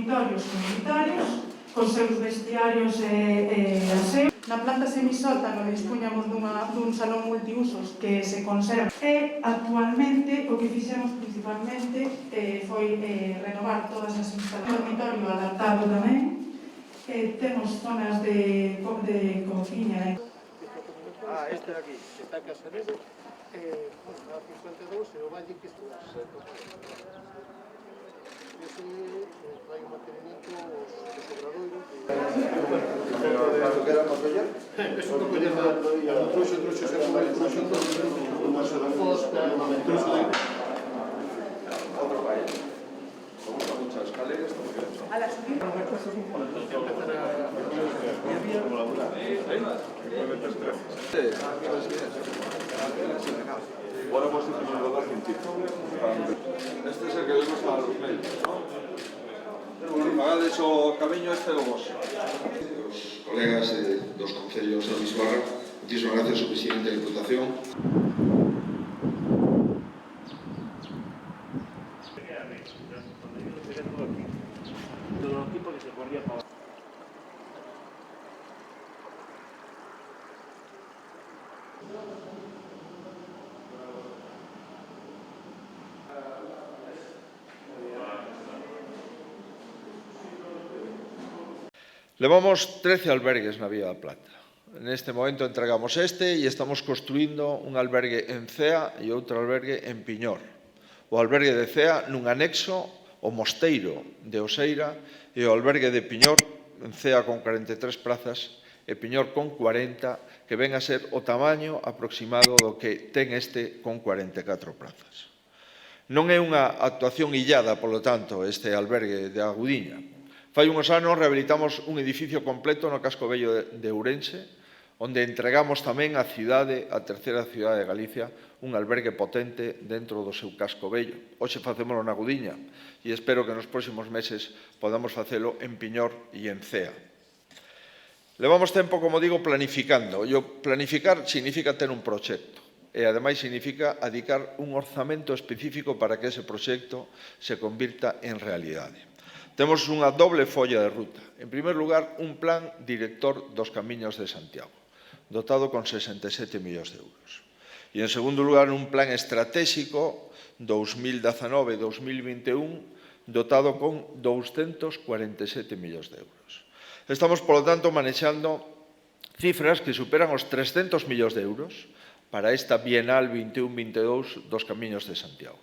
dormitorios comunitarios, cos seus vestiarios e aseo. Na planta semisótano dispuñamos dun salón multiusos que se conserva. E actualmente o que fixemos principalmente foi renovar todas as instalacións. Dormitorio adaptado tamén. Temos zonas de cociña. Este de aquí, que está en Casaredo, a 52 e o valle que está ese fai un mantenimiento os obradoiros. Que era para collar? Eso para coller truxo se come el truxo unha sola fosca, truxo de... Outro país. Como está muchas escaleras, estamos bien. A la subida. Ahora hemos hecho un rodar científico. Este es el que le gusta a los medios, ¿no? Pagades o camiño este do vos. Colegas dos concellos da Bisbarra, muchísimas gracias ao presidente da Diputación. Levamos 13 albergues na Vía da Plata. Neste momento entregamos este e estamos construindo un albergue en Cea e outro albergue en Piñor. O albergue de Cea nun anexo o Mosteiro de Oseira e o albergue de Piñor en Cea con 43 plazas e Piñor con 40, que ven a ser o tamaño aproximado do que ten este con 44 plazas. Non é unha actuación illada, polo tanto, este albergue de Agudiña. Fai unhos anos rehabilitamos un edificio completo no casco vello de Ourense, onde entregamos tamén á cidade, a terceira cidade de Galicia, un albergue potente dentro do seu casco vello. Hoxe facémolo na Agudiña e espero que nos próximos meses podamos facelo en Piñor e en Cea. Levamos tempo, como digo, planificando. E o planificar significa ter un proxecto e, ademais, significa adicar un orzamento específico para que ese proxecto se convirta en realidade. Temos unha doble folla de ruta. En primer lugar, un plan director dos camiños de Santiago, dotado con 67 millóns de euros. E, en segundo lugar, un plan estratégico 2019-2021, dotado con 247 millóns de euros. Estamos, polo tanto, manexando cifras que superan os 300 millóns de euros para esta Bienal 21-22 dos Camiños de Santiago.